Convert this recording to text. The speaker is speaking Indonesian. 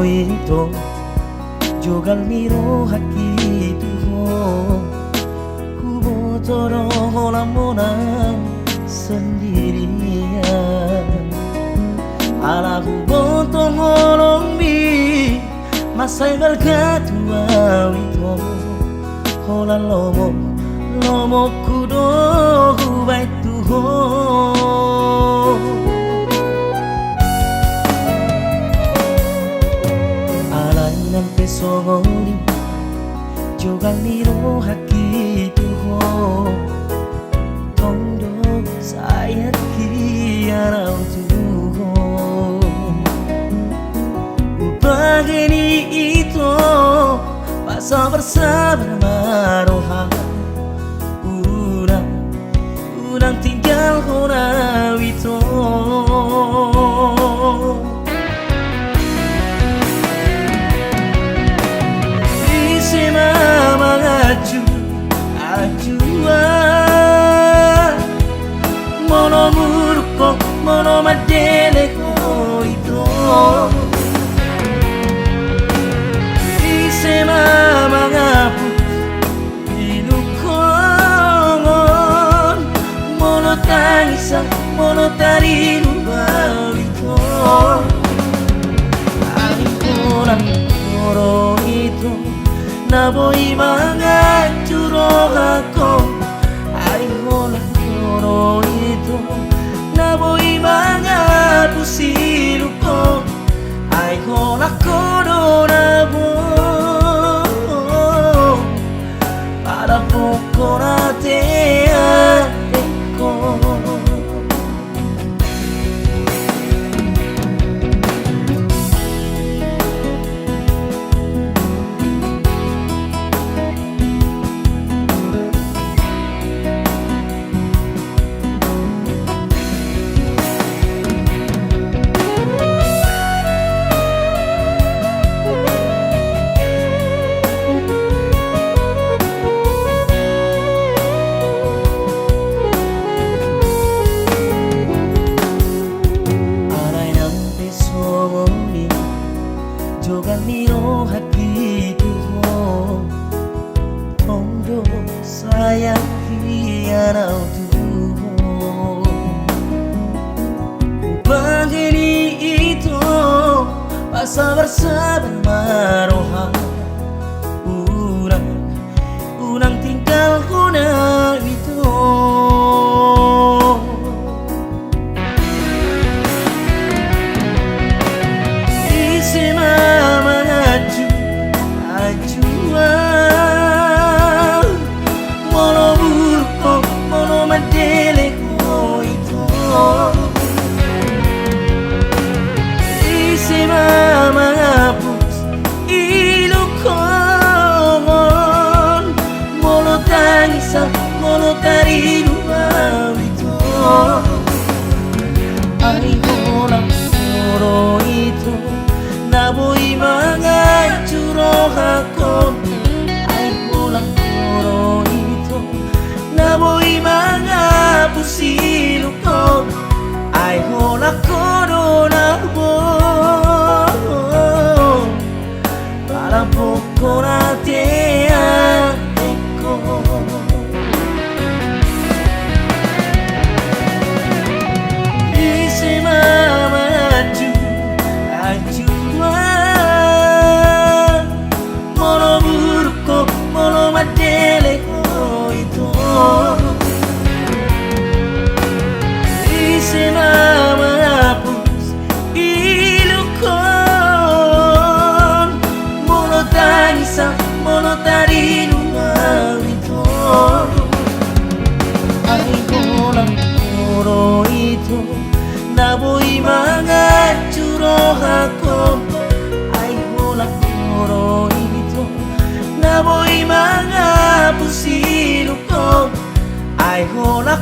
itu jogal miro haki tuho ku botoro lamonang sendirian ala ku botong holong mi masai berkatua itu hola lomo kudo hubai tuho alainan pesogoli jogal miro haki tuho tondo sayat kiarau tuho begini itu masa bersabar maroha urang tinggal hona wito isema mangaju ajua mono murko mono madele ko ito isema mangapu ilukongon mono tangisa mono tarinu balito arikonan koro itu naboi mangajuro hako arikonan koro itu naboi mangapusiluko arikonan koro nabo para pokoratea eko jogal miro haki tuho tondo sayang kiarau tuho begini itu masa bersabar maroha urang tinggal hona itu mono tarinu balito arihona koro itu naboi mangajuro hako arihona koro itu naboi mangapusiluko arihona koro nabo para pokoratea eko mono tarinu balito arikonan koro itu naboi mangajuro hako arikonan koro itu naboi mangapusiluko arikonan